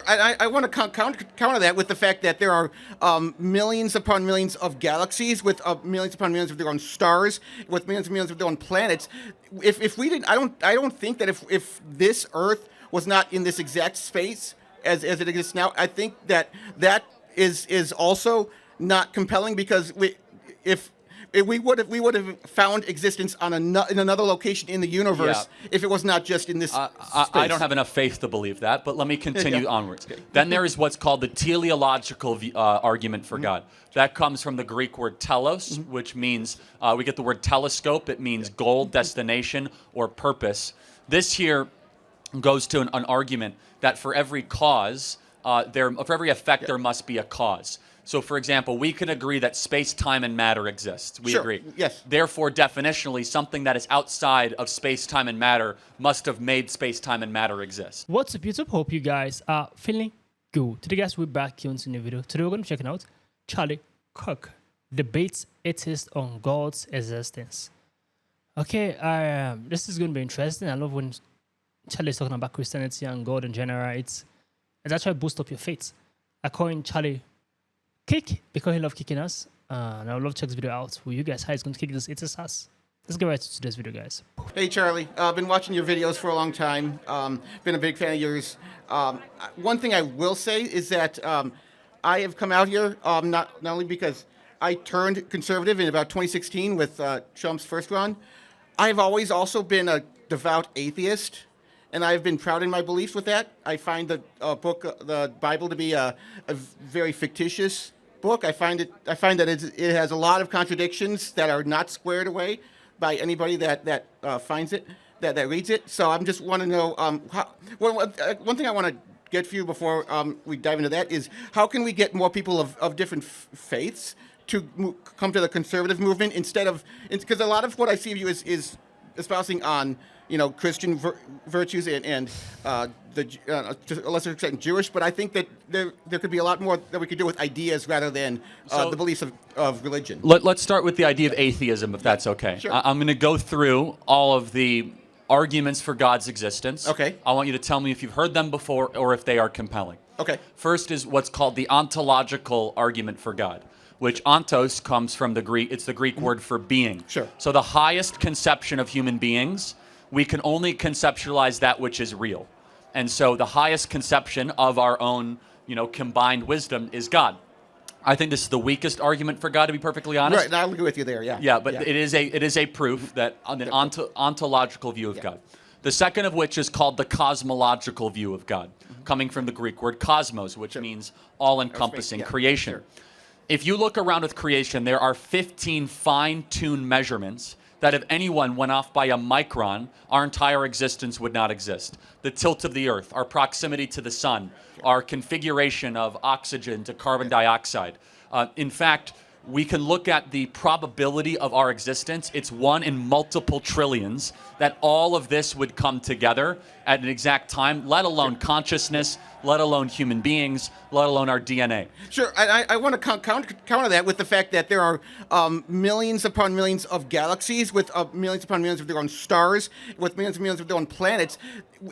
I want to counter that with the fact that there are millions upon millions of galaxies with millions upon millions of their own stars, with millions and millions of their own planets. If we didn't, I don't think that if this Earth was not in this exact space as it exists now, I think that is also not compelling, because we would have found existence on in another location in the universe if it was not just in this space. I don't have enough faith to believe that, but let me continue onwards. Okay. Then there is what's called the teleological argument for God. That comes from the Greek word telos, which means we get the word telescope. It means goal, destination, or purpose. This here goes to an argument that for every cause, for every effect, there must be a cause. So, for example, we can agree that space, time, and matter exists. We agree. Yes. Therefore, definitionally, something that is outside of space, time, and matter must have made space, time, and matter exist. What's up, YouTube? Hope you guys are feeling good. Today, guys, we're back here on the new video. Today, we're going to be checking out Charlie Kirk debates atheists on God's existence. Okay, this is going to be interesting. I love when Charlie's talking about Christianity and God in general. It's actually boost up your faith. I call him Charlie Kick because he loves kicking us. And I would love to check this video out with you guys. How he's going to kick this atheist ass. Let's get right to today's video, guys. Hey, Charlie. I've been watching your videos for a long time. Been a big fan of yours. One thing I will say is that I have come out here not only because I turned conservative in about 2016 with Trump's first run. I've always also been a devout atheist, and I've been proud in my beliefs with that. I find the the Bible, to be a very fictitious book. I find that it has a lot of contradictions that are not squared away by anybody that finds it, that reads it. So I'm just want to know one thing I want to get for you before we dive into that is, how can we get more people of different faiths to come to the conservative movement, instead of, because a lot of what I see of you is espousing on, Christian virtues and to a lesser extent Jewish, but I think that there could be a lot more that we could do with ideas rather than the beliefs of religion. Let's start with the idea of atheism, if that's okay. Sure. I'm going to go through all of the arguments for God's existence. Okay. I want you to tell me if you've heard them before or if they are compelling. Okay. First is what's called the ontological argument for God, which ontos comes from the Greek. It's the Greek word for being. Sure. So the highest conception of human beings, we can only conceptualize that which is real. And so the highest conception of our own, combined wisdom is God. I think this is the weakest argument for God, to be perfectly honest. Right, I'll agree with you there, yeah. Yeah, but it is a proof that on an ontological view of God. The second of which is called the cosmological view of God, coming from the Greek word cosmos, which means all-encompassing creation. Sure. If you look around with creation, there are 15 fine-tuned measurements that if anyone went off by a micron, our entire existence would not exist. The tilt of the Earth, our proximity to the sun, our configuration of oxygen to carbon dioxide. In fact, we can look at the probability of our existence. It's 1 in multiple trillions that all of this would come together at an exact time, let alone consciousness, let alone human beings, let alone our DNA. Sure, I want to counter that with the fact that there are millions upon millions of galaxies with millions upon millions of their own stars, with millions and millions of their own planets.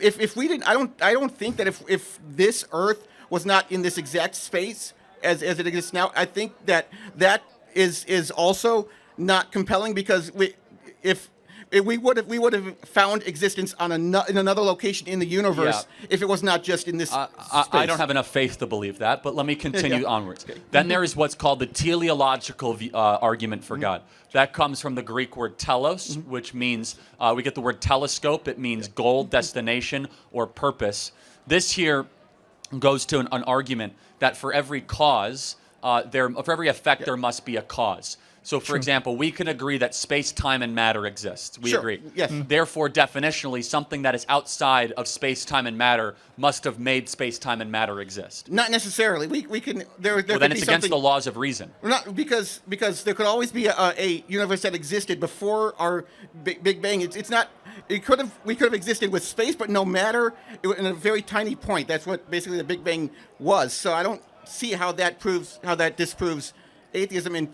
If we didn't, I don't think that if this Earth was not in this exact space as it exists now, I think that is also not compelling, because we would have found existence on in another location in the universe if it was not just in this space. I don't have enough faith to believe that, but let me continue onwards. Okay. Then there is what's called the teleological argument for God. That comes from the Greek word telos, which means we get the word telescope. It means goal, destination, or purpose. This here goes to an argument that for every cause, for every effect, there must be a cause. So, for example, we can agree that space, time, and matter exists. We agree. Yes. Therefore, definitionally, something that is outside of space, time, and matter must have made space, time, and matter exist. Not necessarily. We can. Well, then it's against the laws of reason. Not because there could always be a universe that existed before our Big Bang. It's not. We could have existed with space, but no matter, in a very tiny point. That's what basically the Big Bang was. So I don't see how that disproves atheism. And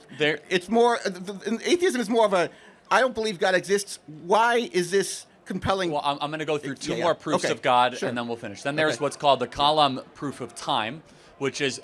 it's more, atheism is more of a, I don't believe God exists. Why is this compelling. Well, I'm going to go through two Yeah, more proofs okay, of God, sure. and then we'll finish. Then there's Okay. what's called the column proof of time, which is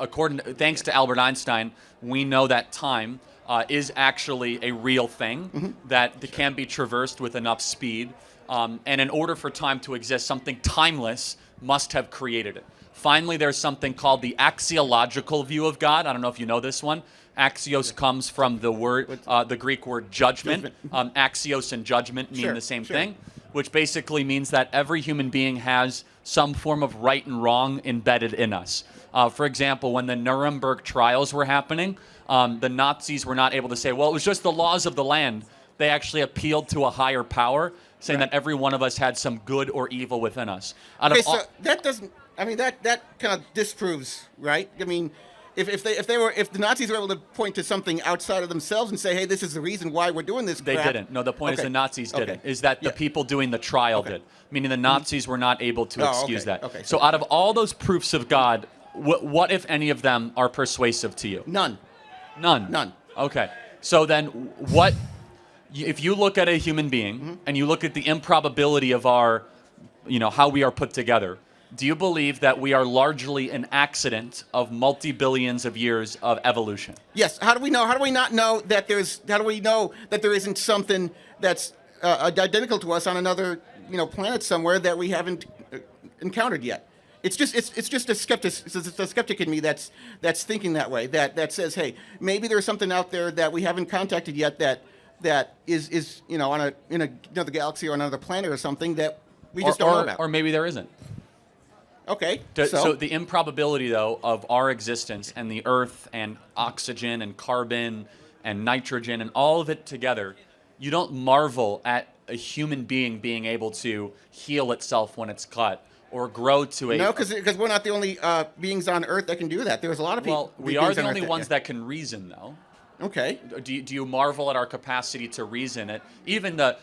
thanks to Albert Einstein, we know that time is actually a real thing that can be traversed with enough speed. And in order for time to exist, something timeless must have created it. Finally, there's something called the axiological view of God. I don't know if you know this one. Axios comes from the word, the Greek word judgment. Axios and judgment mean Sure, the same sure. thing, which basically means that every human being has some form of right and wrong embedded in us. For example, when the Nuremberg trials were happening, the Nazis were not able to say, well, it was just the laws of the land. They actually appealed to a higher power, saying that every one of us had some good or evil within us. Okay, so that doesn't. I mean, that kind of disproves, right? I mean, if the Nazis were able to point to something outside of themselves and say, hey, this is the reason why we're doing this. They crap. didn't. No, the point is Okay. the Nazis didn't. Okay. Is that the Yeah. people doing the trial did. Meaning the Nazis were not able to Oh, excuse okay. that. Okay. So out of all those proofs of God, what, if any of them, are persuasive to you? None. None. None. Okay. So then what, if you look at a human being and you look at the improbability of our, how we are put together, do you believe that we are largely an accident of multi-billions of years of evolution? Yes. How do we know? How do we not know that there's? How do we know that there isn't something that's identical to us on another, planet somewhere that we haven't encountered yet? It's just a skeptic in me that's thinking that way. That says, hey, maybe there's something out there that we haven't contacted yet that is in another galaxy or another planet or something that we just don't know about. Or maybe there isn't. Okay. So the improbability, though, of our existence and the Earth and oxygen and carbon and nitrogen and all of it together, you don't marvel at a human being being able to heal itself when it's cut or grow to a... No, because we're not the only beings on Earth that can do that. There's a lot of people. Well, we are the only ones that can reason, though. Okay. Do you marvel at our capacity to reason it? Even the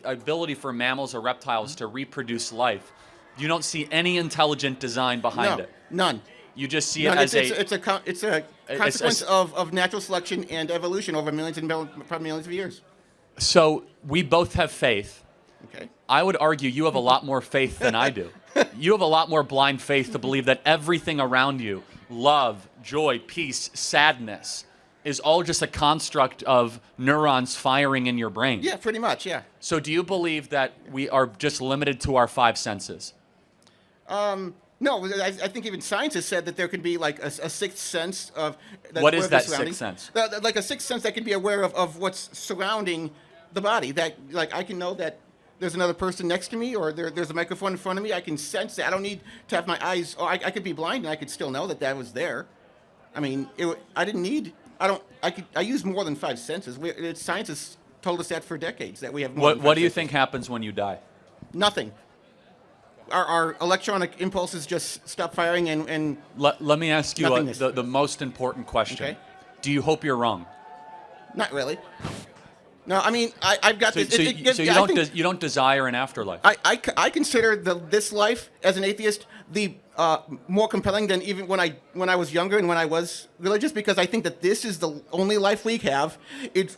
ability for mammals or reptiles to reproduce life. You don't see any intelligent design behind it. None. You just see None. it as It's a consequence of natural selection and evolution over millions and probably millions of years. So we both have faith. Okay. I would argue you have a lot more faith than I do. You have a lot more blind faith to believe that everything around you, love, joy, peace, sadness, is all just a construct of neurons firing in your brain. Yeah, pretty much, yeah. So do you believe that we are just limited to our five senses? No, I think even science has said that there could be like a sixth sense of... What is that sixth sense? Like a sixth sense that can be aware of what's surrounding the body. That, like, I can know that there's another person next to me or there's a microphone in front of me. I can sense that. I don't need to have my eyes... I could be blind and I could still know that was there. I mean, I didn't need... I use more than five senses. Science has told us that for decades, that we have more than five What do you senses. think happens when you die? Nothing. Our electronic impulses just stop firing and Let me ask you Nothingness. the most important question. Okay. Do you hope you're wrong? not really. No, I mean, I've got So, this. so, it- you, it- so you I don't think- you don't desire an afterlife. I consider this life as an atheist the more compelling than even when I was younger and when I was religious, because I think that this is the only life we have.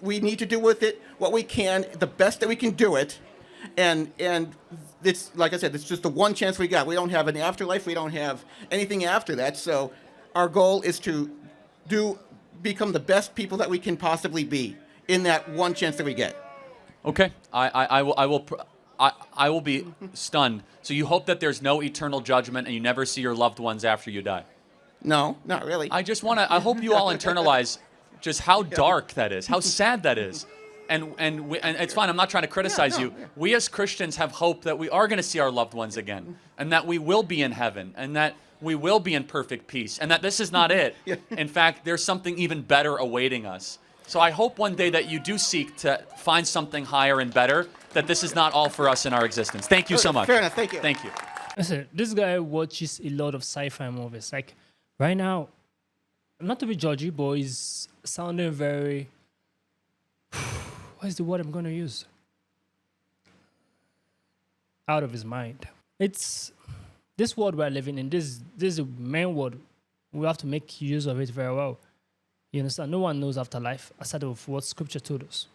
We need to do with it what we can, the best that we can do it, and it's like I said, it's just the one chance we got. We don't have an afterlife. We don't have anything after that. So our goal is to become the best people that we can possibly be in that one chance that we get. Okay, I will be stunned. So you hope that there's no eternal judgment and you never see your loved ones after you die. No, not really. I hope you all internalize just how dark that is, how sad that is. And it's fine, I'm not trying to criticize you. Yeah. We as Christians have hope that we are going to see our loved ones again, and that we will be in heaven, and that we will be in perfect peace, and that this is not it. Yeah. In fact, there's something even better awaiting us. So I hope one day that you do seek to find something higher and better, that this is not all for us in our existence. Thank you so much. Fair enough. Thank you. Thank you. Listen, this guy watches a lot of sci-fi movies. Like right now, not to be judgy, but he's sounding very. What is the word I'm gonna use? Out of his mind. It's this world we're living in. This is a main world. We have to make use of it very well. You understand? No one knows afterlife aside of what Scripture told us,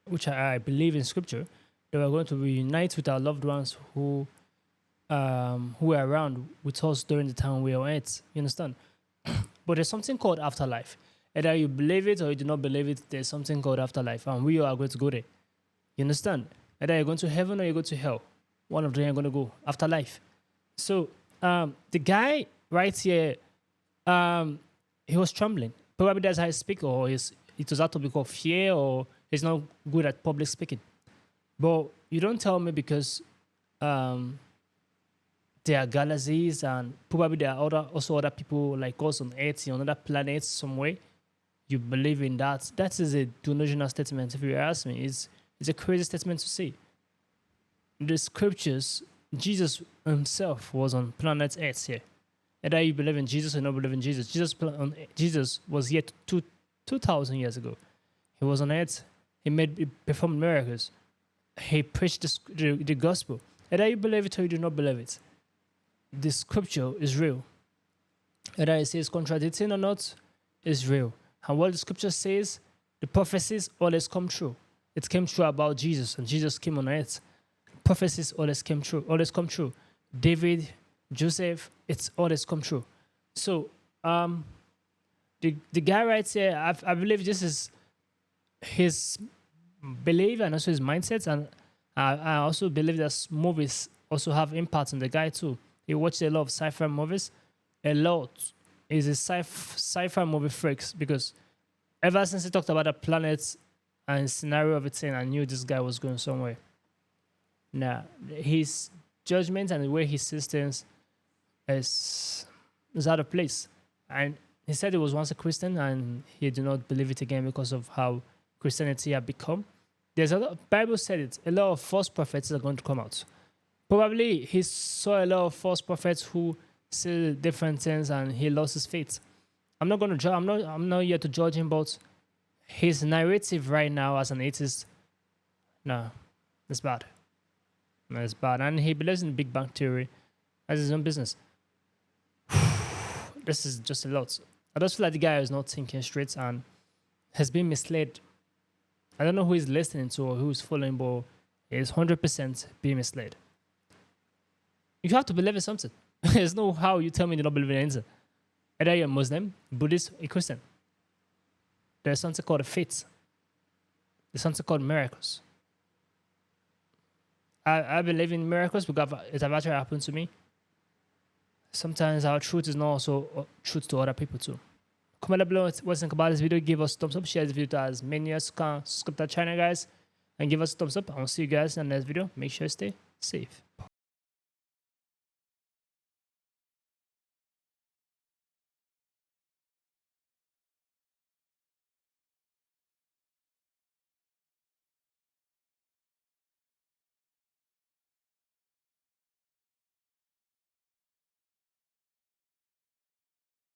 which I believe in Scripture. that we're going to reunite with our loved ones who were around with us during the time we were on Earth. You understand? But there's something called afterlife. Either you believe it or you do not believe it, there's something called afterlife, and we are going to go there. You understand? Either you're going to heaven or you go to hell. One of them are going to go afterlife. So the guy right here, he was trembling. Probably that's how he speak, or it was out of because of fear, or he's not good at public speaking. But you don't tell me because there are galaxies and probably there are also other people like us on Earth, on other planets somewhere. You believe in that. That is a delusional statement, if you ask me. It's a crazy statement to say. In the scriptures, Jesus himself was on planet Earth here. Either you believe in Jesus or not believe in Jesus. Jesus was here 2,000 years ago. He was on Earth. He performed miracles. He preached the gospel. Either you believe it or you do not believe it. The scripture is real. Either it says contradicting or not, is real. And what the scripture says, the prophecies always come true. It came true about Jesus, and Jesus came on earth. Prophecies always come true. David, Joseph, it's always come true. So, the guy right here, I believe this is his belief and also his mindset, and I also believe that movies also have impact on the guy too. He watched a lot of sci-fi movies. A lot. He's a sci-fi movie freaks because ever since he talked about the planets and scenario of it, saying I knew this guy was going somewhere. Now, his judgment and the way he sees things is out of place. And he said he was once a Christian and he did not believe it again because of how Christianity had become. There's a lot, Bible said it, a lot of false prophets are going to come out. Probably he saw a lot of false prophets who said different things and he lost his faith. I'm not going to judge. I'm not here to judge him, but his narrative right now as an atheist, no, it's bad. No, it's bad, and he believes in the Big Bang theory as his own business. This is just a lot. I just feel like the guy is not thinking straight and has been misled. I don't know who he's listening to or who he's following, but he's 100% being misled. You have to believe in something. There's no how you tell me you don't believe in anything. Either you're Muslim, Buddhist, or Christian. There's something called a faith. There's something called miracles. I believe in miracles because it has actually happened to me. Sometimes our truth is not also truth to other people too. Comment below what you think about this video. Give us a thumbs up. Share this video to as many as you can. Subscribe to the channel, guys. And give us a thumbs up. I will see you guys in the next video. Make sure you stay safe.